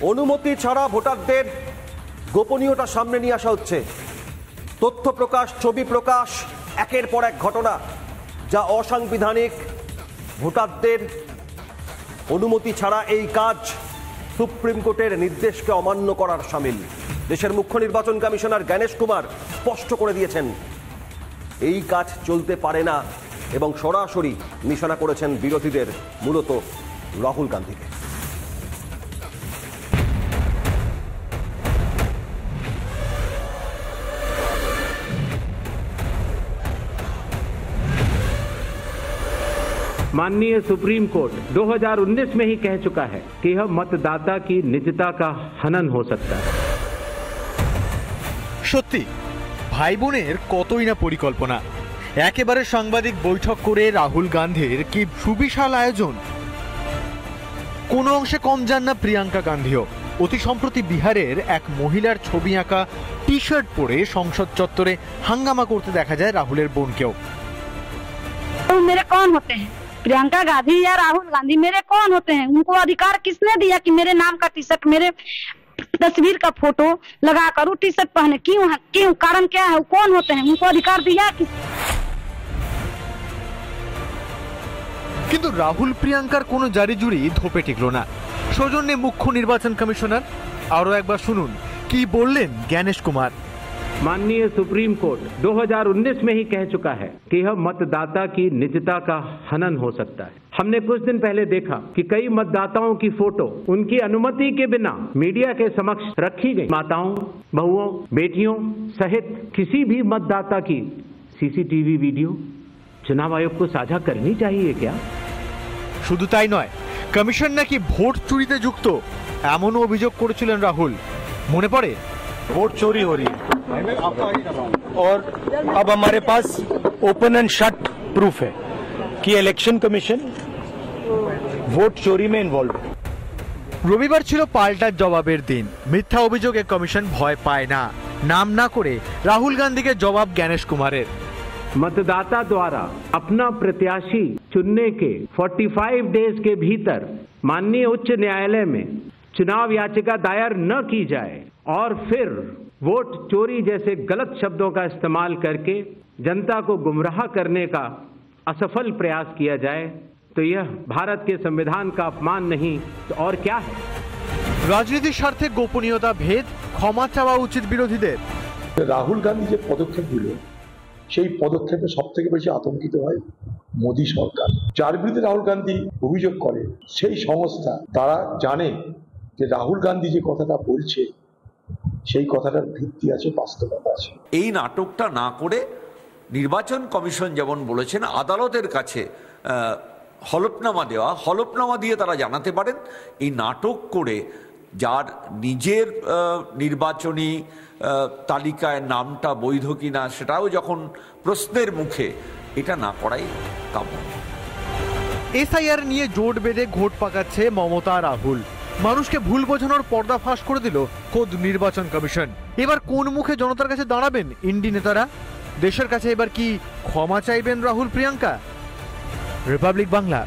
অনুমতি ছাড়া ভোটারদের গোপনীয়তা সামনে নিয়ে আসা হচ্ছে। তথ্য প্রকাশ, ছবি প্রকাশ, একের পর এক ঘটনা যা অসাংবিধানিক। ভোটারদের অনুমতি ছাড়া এই কাজ সুপ্রিম কোর্টের নির্দেশকে অমান্য করার শামিল। দেশের মুখ্য নির্বাচন কমিশনার জ্ঞানেশ কুমার স্পষ্ট করে দিয়েছেন এই কাজ চলতে পারে না এবং সরাসরি নিশানা করেছেন বিরোধীদের, মূলত রাহুল গান্ধীকে। माननीय सुप्रीम कोर्ट 2019 में ही कह चुका है कि यह मतदाता की निजता का हनन हो सकता है। সত্যি ভাই বোনের কতই না পরিকল্পনা। একেবারে সাংবাদিক বৈঠক করে রাহুল গান্ধীর কি সুবিশাল আয়োজন। কোন অংশে কম যান না প্রিয়াঙ্কা গান্ধীও। অতি সম্প্রতি বিহারের এক মহিলার ছবি আঁকা টি শার্ট পরে সংসদ চত্বরে হাঙ্গামা করতে দেখা যায় রাহুলের বোনকেও। मेरे कौन होते हैं? प्रियंका गांधी या राहुल गांधी मेरे कौन होते हैं? उनको अधिकार किसने दिया कि मेरे नाम का टी शर्ट, मेरे तस्वीर का फोटो लगा कर टी शर्ट पहने? क्यों? कारण क्या है? कौन होते हैं? उनको अधिकार दिया किस? কিন্তু রাহুল প্রিয়াঙ্কার কোনো জারি জুরি ধোপে টিকল না। সৌজন্যে মুখ্য নির্বাচন কমিশনার। আরো একবার শুনুন কি বললেন জ্ঞানেশ কুমার। माननीय सुप्रीम कोर्ट 2019 में ही कह चुका है कि यह मतदाता की निजता का हनन हो सकता है। हमने कुछ दिन पहले देखा कि कई मतदाताओं की फोटो उनकी अनुमति के बिना मीडिया के समक्ष रखी गई। माताओं, बहुओं, बेटियों सहित किसी भी मतदाता की सीसीटीवी वीडियो चुनाव आयोग को साझा करनी चाहिए क्या? শুধু তাই নয়, কমিশন নাকি ভোট চুরিতে যুক্ত এমনও অভিযোগ করেছিলেন রাহুল। মনে পড়ে वोट चोरी हो रही है और अब हमारे पास ओपन एंड शट प्रूफ है कि इलेक्शन कमीशन वोट चोरी में इन्वॉल्व है। রবিবার ছিল পাল্টা জবাবের দিন। মিথ্যা অভিযোগে কমিশন ভয় পায় না। নাম না করে রাহুল গান্ধীকে জবাব জ্ঞানেশ কুমারের। मतदाता द्वारा अपना प्रत्याशी चुनने के 45 डेज के भीतर माननीय उच्च न्यायालय में चुनाव याचिका दायर न की जाए और फिर वोट चोरी जैसे गलत शब्दों का इस्तेमाल करके जनता को गुमराह करने का असफल प्रयास किया जाए तो यह भारत के संविधान का अपमान नहीं तो और क्या है? রাজনীতির স্বার্থে গোপনীয়তা ভেদ, ক্ষমা চাওয়া উচিত বিরোধীদের। রাহুল গান্ধী যে পদক্ষেপ দিল সেই পদক্ষেপে সব থেকে বেশি আতঙ্কিত হয় মোদী সরকার। যার বিরুদ্ধে রাহুল গান্ধী অভিযোগ করে সেই সংস্থা, তারা জানে যে রাহুল গান্ধী যে কথাটা বলছে সেই কথাটার ভিত্তি আছে, বাস্তবতা আছে। এই নাটকটা না করে নির্বাচন কমিশন যেমন বলেছেন আদালতের কাছে হলফনামা দিয়ে তারা জানাতে পারেন এই নাটক করে যার নিজের নির্বাচনী তালিকায় নামটা বৈধ কিনা সেটাও যখন প্রশ্নের মুখে, এটা না করাই কাম্য। এসআইআর নিয়ে জোট বেঁধে ঘোট পাকাচ্ছে মমতা রাহুল। মানুষকে ভুল বোঝানোর পর্দা ফাঁস করে দিল খোদ নির্বাচন কমিশন। এবার কোন মুখে জনতার কাছে দাঁড়াবেন ইন্ডি নেতারা? দেশের কাছে এবার কি ক্ষমা চাইবেন রাহুল প্রিয়াঙ্কা? রিপাবলিক বাংলা।